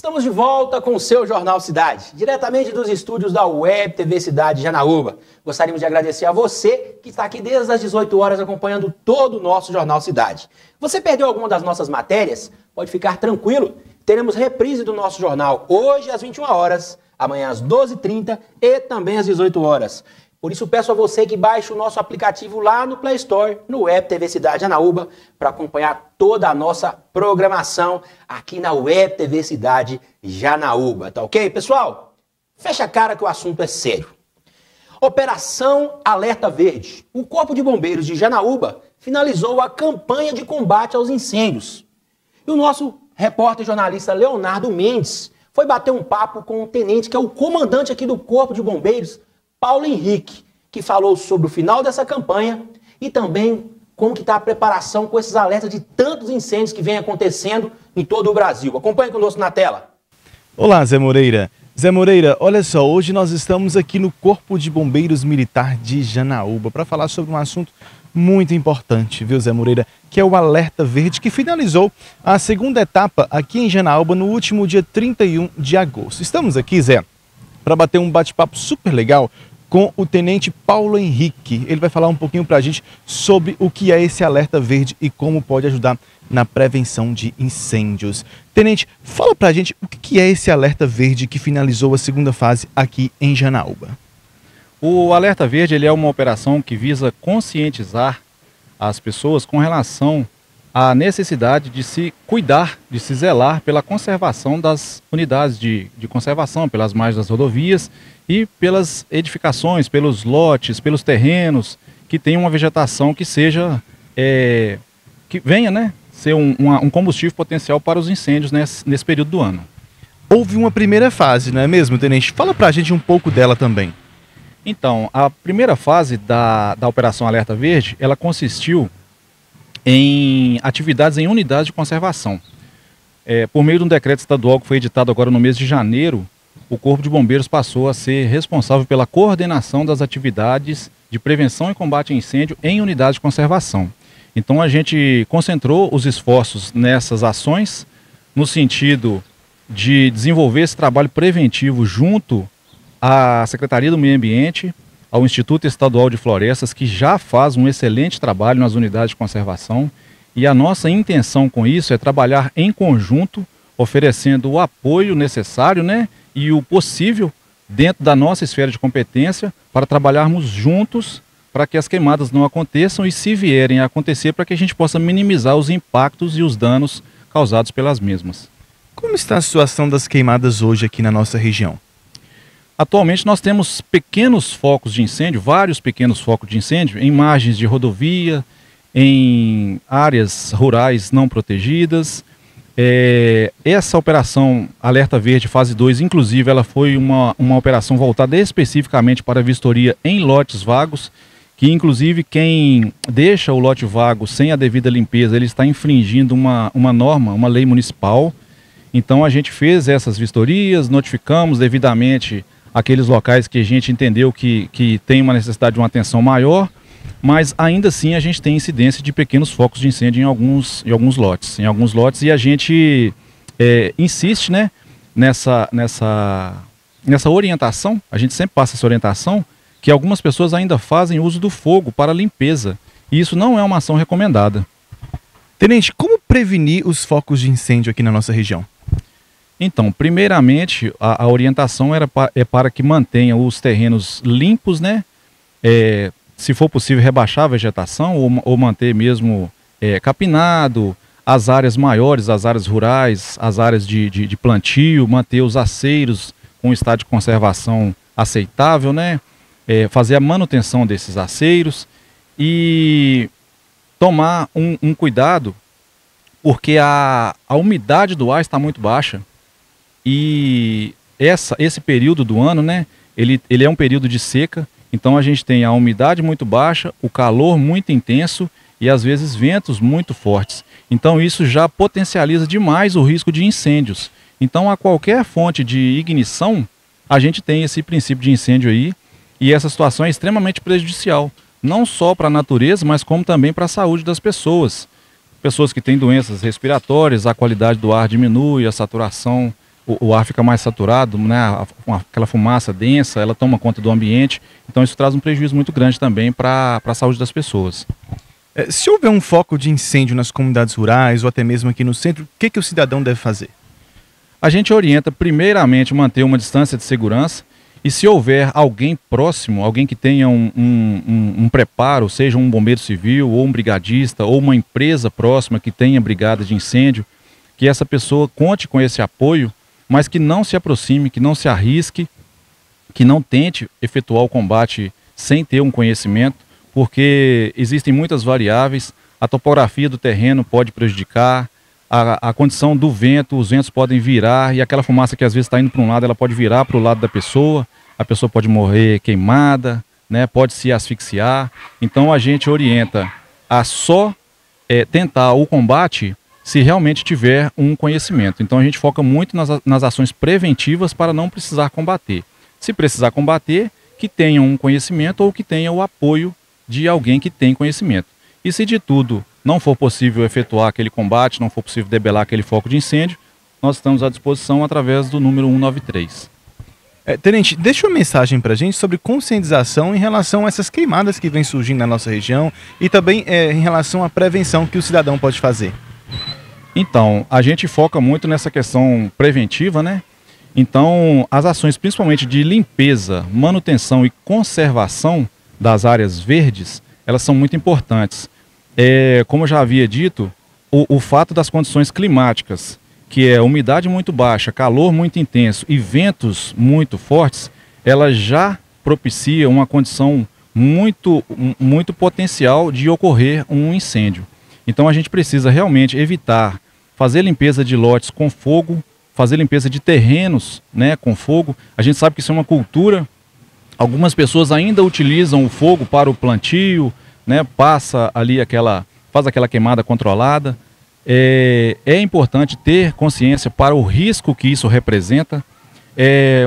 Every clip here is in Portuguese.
Estamos de volta com o seu Jornal Cidade, diretamente dos estúdios da Web TV Cidade Janaúba. Gostaríamos de agradecer a você que está aqui desde as 18 horas acompanhando todo o nosso Jornal Cidade. Você perdeu alguma das nossas matérias? Pode ficar tranquilo, teremos reprise do nosso jornal hoje às 21 horas, amanhã às 12h30 e também às 18 horas. Por isso peço a você que baixe o nosso aplicativo lá no Play Store, no Web TV Cidade Janaúba, para acompanhar toda a nossa programação aqui na Web TV Cidade Janaúba, tá ok, pessoal? Fecha a cara que o assunto é sério. Operação Alerta Verde. O Corpo de Bombeiros de Janaúba finalizou a campanha de combate aos incêndios. E o nosso repórter jornalista Leonardo Mendes foi bater um papo com o tenente, que é o comandante aqui do Corpo de Bombeiros, Paulo Henrique, que falou sobre o final dessa campanha e também como que está a preparação com esses alertas de tantos incêndios que vem acontecendo em todo o Brasil. Acompanhe conosco na tela. Olá, Zé Moreira. Zé Moreira, olha só, hoje nós estamos aqui no Corpo de Bombeiros Militar de Janaúba para falar sobre um assunto muito importante, viu, Zé Moreira, que é o Alerta Verde, que finalizou a segunda etapa aqui em Janaúba no último dia 31 de agosto. Estamos aqui, Zé, para bater um bate-papo super legal com o tenente Paulo Henrique. Ele vai falar um pouquinho para a gente sobre o que é esse Alerta Verde e como pode ajudar na prevenção de incêndios. Tenente, fala para a gente o que é esse Alerta Verde que finalizou a segunda fase aqui em Janaúba. O Alerta Verde ele é uma operação que visa conscientizar as pessoas com relação à necessidade de se cuidar, de se zelar pela conservação das unidades de conservação, pelas margens das rodovias e pelas edificações, pelos lotes, pelos terrenos que tenham uma vegetação que seja, que venha, né, ser um combustível potencial para os incêndios nesse período do ano. Houve uma primeira fase, não é mesmo, tenente? Fala pra gente um pouco dela também. Então, a primeira fase da Operação Alerta Verde, ela consistiu em atividades em unidades de conservação. Por meio de um decreto estadual que foi editado agora no mês de janeiro, o Corpo de Bombeiros passou a ser responsável pela coordenação das atividades de prevenção e combate a incêndio em unidades de conservação. Então a gente concentrou os esforços nessas ações no sentido de desenvolver esse trabalho preventivo junto à Secretaria do Meio Ambiente, ao Instituto Estadual de Florestas, que já faz um excelente trabalho nas unidades de conservação. E a nossa intenção com isso é trabalhar em conjunto, oferecendo o apoio necessário, né, e o possível dentro da nossa esfera de competência para trabalharmos juntos para que as queimadas não aconteçam e, se vierem a acontecer, para que a gente possa minimizar os impactos e os danos causados pelas mesmas. Como está a situação das queimadas hoje aqui na nossa região? Atualmente nós temos pequenos focos de incêndio, vários pequenos focos de incêndio em margens de rodovia, em áreas rurais não protegidas. Essa operação Alerta Verde fase 2, inclusive, ela foi uma operação voltada especificamente para vistoria em lotes vagos, que inclusive quem deixa o lote vago sem a devida limpeza, ele está infringindo uma norma, uma lei municipal. Então a gente fez essas vistorias, notificamos devidamente aqueles locais que a gente entendeu que tem uma necessidade de uma atenção maior, mas ainda assim a gente tem incidência de pequenos focos de incêndio em alguns lotes. E a gente insiste, né, nessa orientação, a gente sempre passa essa orientação, que algumas pessoas ainda fazem uso do fogo para limpeza, e isso não é uma ação recomendada. Tenente, como prevenir os focos de incêndio aqui na nossa região? Então, primeiramente, a orientação é para que mantenha os terrenos limpos, né? Se for possível, rebaixar a vegetação ou manter mesmo capinado, as áreas maiores, as áreas rurais, as áreas de plantio, manter os aceiros com estado de conservação aceitável, né? Fazer a manutenção desses aceiros e tomar um cuidado, porque a umidade do ar está muito baixa. E esse período do ano, né, ele é um período de seca, então a gente tem a umidade muito baixa, o calor muito intenso e às vezes ventos muito fortes. Então isso já potencializa demais o risco de incêndios. Então a qualquer fonte de ignição, a gente tem esse princípio de incêndio aí, e essa situação é extremamente prejudicial, não só para a natureza, mas como também para a saúde das pessoas. Pessoas que têm doenças respiratórias, a qualidade do ar diminui, a saturação o ar fica mais saturado, né? Aquela fumaça densa, ela toma conta do ambiente, então isso traz um prejuízo muito grande também para a saúde das pessoas. Se houver um foco de incêndio nas comunidades rurais ou até mesmo aqui no centro, o que o cidadão deve fazer? A gente orienta primeiramente manter uma distância de segurança e se houver alguém próximo, alguém que tenha um preparo, seja um bombeiro civil ou um brigadista ou uma empresa próxima que tenha brigada de incêndio, que essa pessoa conte com esse apoio, mas que não se aproxime, que não se arrisque, que não tente efetuar o combate sem ter um conhecimento, porque existem muitas variáveis, a topografia do terreno pode prejudicar, a condição do vento, os ventos podem virar e aquela fumaça que às vezes está indo para um lado, ela pode virar para o lado da pessoa, a pessoa pode morrer queimada, né, pode se asfixiar. Então a gente orienta a só tentar o combate se realmente tiver um conhecimento. Então a gente foca muito nas ações preventivas para não precisar combater. Se precisar combater, que tenha um conhecimento ou que tenha o apoio de alguém que tem conhecimento. E se de tudo não for possível efetuar aquele combate, não for possível debelar aquele foco de incêndio, nós estamos à disposição através do número 193. Tenente, deixa uma mensagem para a gente sobre conscientização em relação a essas queimadas que vêm surgindo na nossa região e também em relação à prevenção que o cidadão pode fazer. Então, a gente foca muito nessa questão preventiva, né? Então, as ações principalmente de limpeza, manutenção e conservação das áreas verdes, elas são muito importantes. Como eu já havia dito, o fato das condições climáticas, que é umidade muito baixa, calor muito intenso e ventos muito fortes, ela já propicia uma condição muito potencial de ocorrer um incêndio. Então a gente precisa realmente evitar fazer limpeza de lotes com fogo, fazer limpeza de terrenos, né, com fogo. A gente sabe que isso é uma cultura. Algumas pessoas ainda utilizam o fogo para o plantio, né, faz aquela queimada controlada. É importante ter consciência para o risco que isso representa.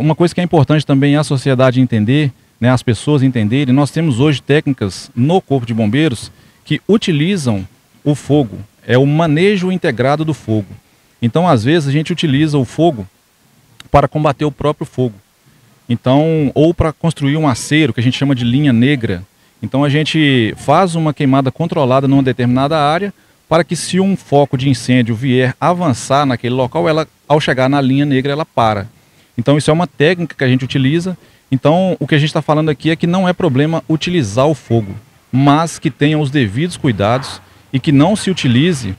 Uma coisa que é importante também é a sociedade entender, né, as pessoas entenderem. Nós temos hoje técnicas no Corpo de Bombeiros que utilizam o fogo, é o manejo integrado do fogo. Então, às vezes, a gente utiliza o fogo para combater o próprio fogo. Então, ou para construir um acero, que a gente chama de linha negra. Então, a gente faz uma queimada controlada numa determinada área, para que se um foco de incêndio vier avançar naquele local, ela, ao chegar na linha negra, ela para. Então, isso é uma técnica que a gente utiliza. Então, o que a gente está falando aqui é que não é problema utilizar o fogo, mas que tenha os devidos cuidados e que não se utilize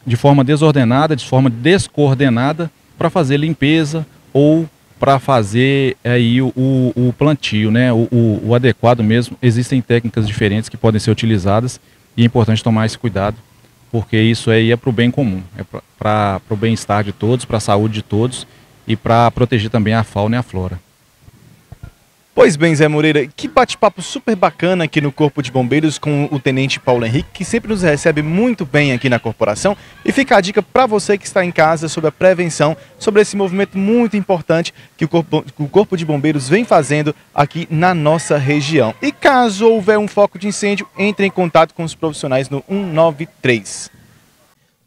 de forma desordenada, de forma descoordenada, para fazer limpeza ou para fazer aí o plantio, né? O adequado mesmo. Existem técnicas diferentes que podem ser utilizadas e é importante tomar esse cuidado, porque isso aí é para o bem comum, é para o bem-estar de todos, para a saúde de todos e para proteger também a fauna e a flora. Pois bem, Zé Moreira, que bate-papo super bacana aqui no Corpo de Bombeiros com o Tenente Paulo Henrique, que sempre nos recebe muito bem aqui na corporação. E fica a dica para você que está em casa sobre a prevenção, sobre esse movimento muito importante que o Corpo de Bombeiros vem fazendo aqui na nossa região. E caso houver um foco de incêndio, entre em contato com os profissionais no 193.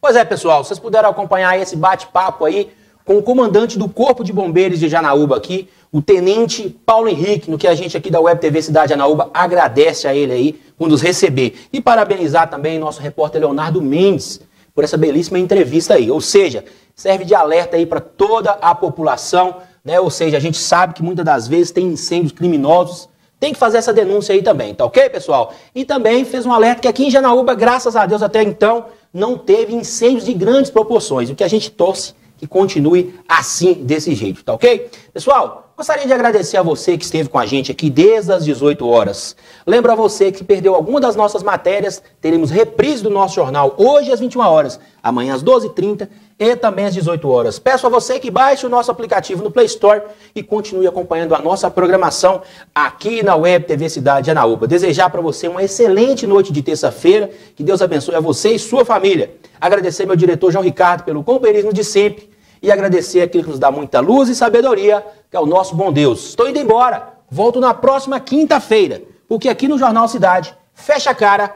Pois é, pessoal, vocês puderam acompanhar esse bate-papo aí com o comandante do Corpo de Bombeiros de Janaúba aqui, o Tenente Paulo Henrique, no que a gente aqui da Web TV Cidade Janaúba agradece a ele aí por nos receber. E parabenizar também nosso repórter Leonardo Mendes por essa belíssima entrevista aí. Ou seja, serve de alerta aí para toda a população, né? Ou seja, a gente sabe que muitas das vezes tem incêndios criminosos. Tem que fazer essa denúncia aí também, tá ok, pessoal? E também fez um alerta que aqui em Janaúba, graças a Deus, até então, não teve incêndios de grandes proporções. O que a gente torce que continue assim, desse jeito, tá ok? Pessoal, gostaria de agradecer a você que esteve com a gente aqui desde as 18 horas. Lembro a você que perdeu alguma das nossas matérias, teremos reprise do nosso jornal hoje às 21 horas, amanhã às 12h30 e também às 18 horas. Peço a você que baixe o nosso aplicativo no Play Store e continue acompanhando a nossa programação aqui na Web TV Cidade Janaúba. Desejar para você uma excelente noite de terça-feira, que Deus abençoe a você e sua família. Agradecer meu diretor João Ricardo pelo companheirismo de sempre e agradecer aquele que nos dá muita luz e sabedoria, que é o nosso bom Deus. Estou indo embora, volto na próxima quinta-feira, porque aqui no Jornal Cidade, fecha a cara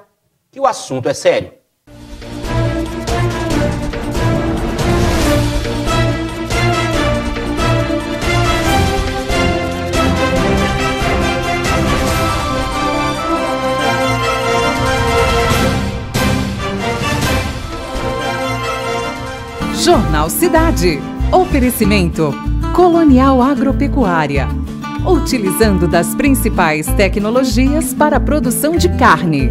que o assunto é sério. Jornal Cidade. Oferecimento Colonial Agropecuária. Utilizando das principais tecnologias para a produção de carne,